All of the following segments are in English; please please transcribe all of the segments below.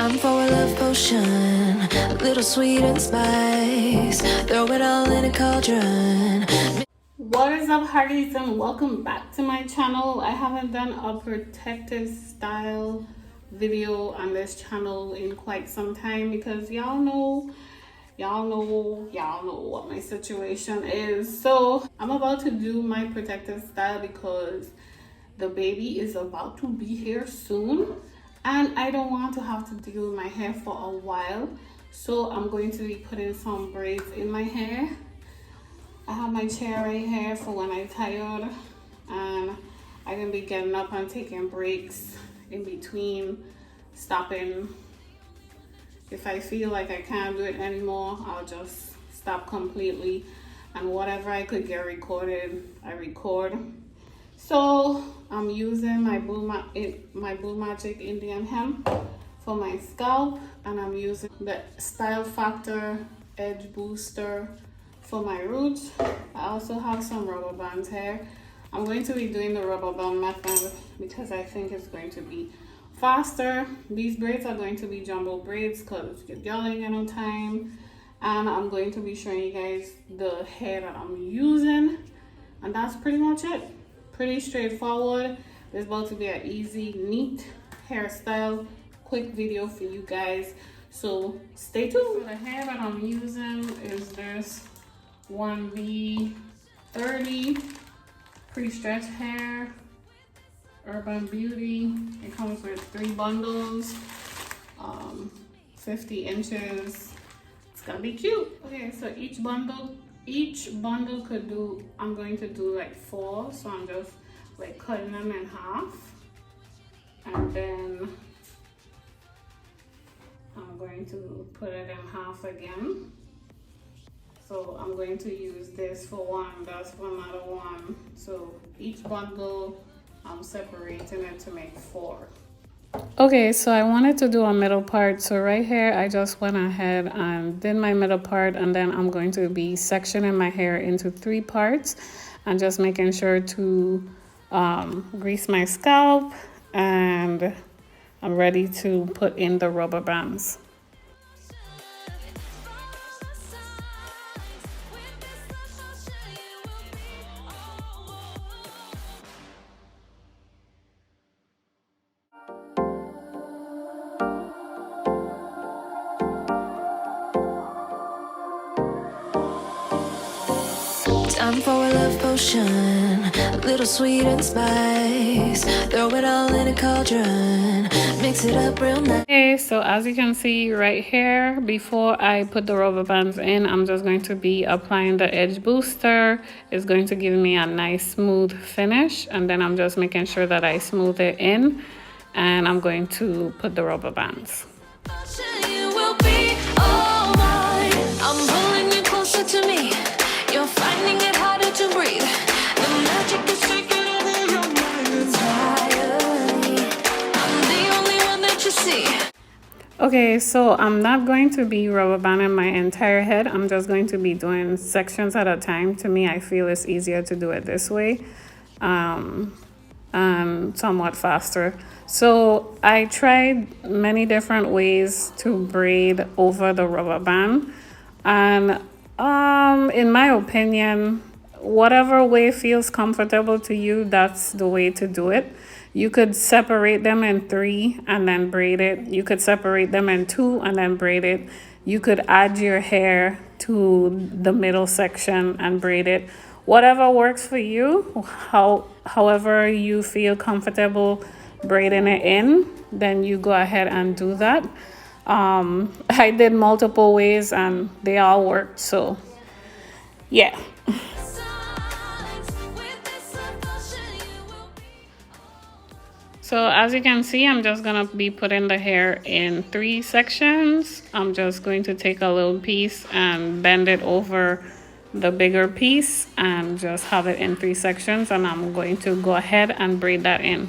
Time for a love potion, a little sweet and spice. Throw it all in a cauldron. What is up, hearties, and welcome back to my channel. I haven't done a protective style video on this channel in quite some time because y'all know what my situation is. So I'm about to do my protective style because the baby is about to be here soon and I don't want to have to deal with my hair for a while. So I'm going to be putting some braids in my hair. I have my chair right here for when I'm tired, and I can be getting up and taking breaks in between, stopping. If I feel like I can't do it anymore, I'll just stop completely, and whatever I could get recorded, I record. So I'm using my Blue Magic Indian hemp for my scalp, and I'm using the Style Factor Edge Booster for my roots. I also have some rubber bands here. I'm going to be doing the Rubberband Method because I think it's going to be faster. These braids are going to be jumbo braids because you're yelling at no time. And I'm going to be showing you guys the hair that I'm using. And that's pretty much it. Pretty straightforward. It's about to be an easy, neat hairstyle, quick video for you guys. So stay tuned. So the hair that I'm using is this 1B30 pre-stretched hair, Urban Beauty. It comes with 3 bundles, 50 inches. It's gonna be cute. Okay, so each bundle could do, I'm going to do like 4, so I'm just like cutting them in half, and then I'm going to put it in half again. So I'm going to use this for 1, that's for another 1. So each bundle, I'm separating it to make 4. Okay, so I wanted to do a middle part. So right here, I just went ahead and did my middle part, and then I'm going to be sectioning my hair into 3 parts and just making sure to grease my scalp, and I'm ready to put in the rubber bands. Time for a love potion, a little sweet and spice. Throw it all in a cauldron. Mix it up real nice. Okay, so as you can see right here, before I put the rubber bands in, I'm just going to be applying the edge booster. It's going to give me a nice smooth finish, and then I'm just making sure that I smooth it in, and I'm going to put the rubber bands. You will be all mine. I'm pulling you closer to me. You're finding it harder to breathe. The magic is taking over your mind entirely. I'm the only one that you see. Okay, so I'm not going to be rubber banding my entire head. I'm just going to be doing sections at a time. To me, I feel it's easier to do it this way, and somewhat faster. So I tried many different ways to braid over the rubber band, and in my opinion, whatever way feels comfortable to you, that's the way to do it. You could separate them in 3 and then braid it. You could separate them in 2 and then braid it. You could add your hair to the middle section and braid it. Whatever works for you, however you feel comfortable braiding it in, then you go ahead and do that. I did multiple ways and they all worked, so yeah. So as you can see, I'm just gonna be putting the hair in 3 sections. I'm just going to take a little piece and bend it over the bigger piece and just have it in 3 sections, and I'm going to go ahead and braid that in.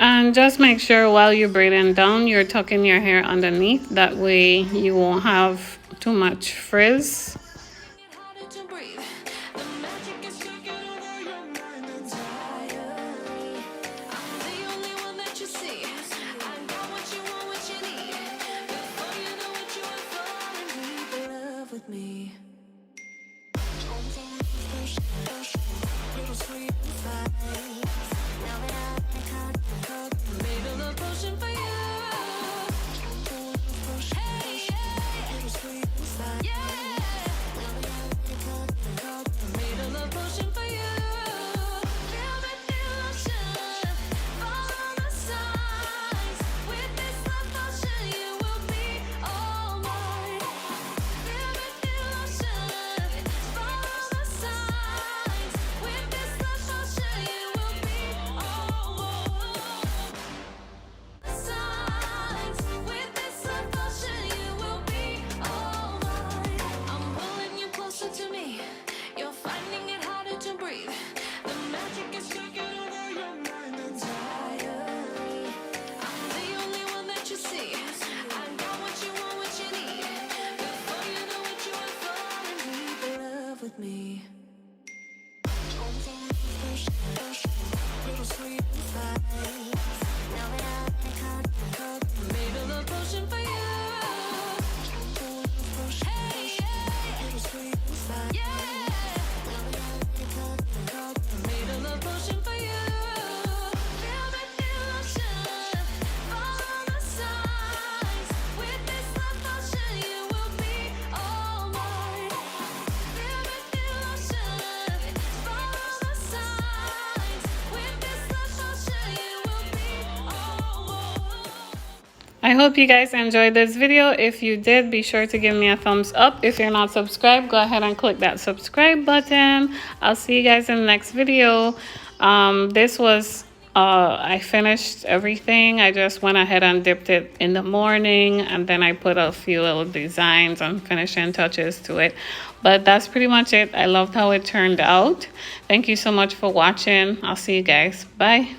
And just make sure while you're braiding down, you're tucking your hair underneath. That way you won't have too much frizz. Harder to breathe. The magic is taking over your mind entirely. I'm the only one that you see. I got what you want, what you need. Before you know it, you are falling deep in love with me. Little sweet inside. Now that I made a little potion for you. Hey, yeah. Little sweet inside. Yeah. Made a little potion for you. Feel the lotion. Follow the signs. With this love potion, you will be all mine. Feel the lotion. Follow the signs. With this love potion, you will be all mine. Signs. With this love potion, you will be all mine. I'm pulling you closer to me. You're finding it harder to breathe. The magic is taking over your mind entirely. I'm the only one that you see. I got what you want, what you need. Before you know it, you are falling deep in love with me. Little sweet inside. Now that I made a little potion for you. Hey, yeah. Little sweet inside. Yeah. Made a little potion for you. Feel the lotion. Follow the signs. With this love potion, you will be all mine. Feel the lotion. Follow the signs. With this love potion, you will be all mine. I hope you guys enjoyed this video. If you did, be sure to give me a thumbs up. If you're not subscribed, go ahead and click that subscribe button. I'll see you guys in the next video. This was I finished everything. I just went ahead and dipped it in the morning, and then I put a few little designs and finishing touches to it. But that's pretty much it. I loved how it turned out. Thank you so much for watching. I'll see you guys. Bye.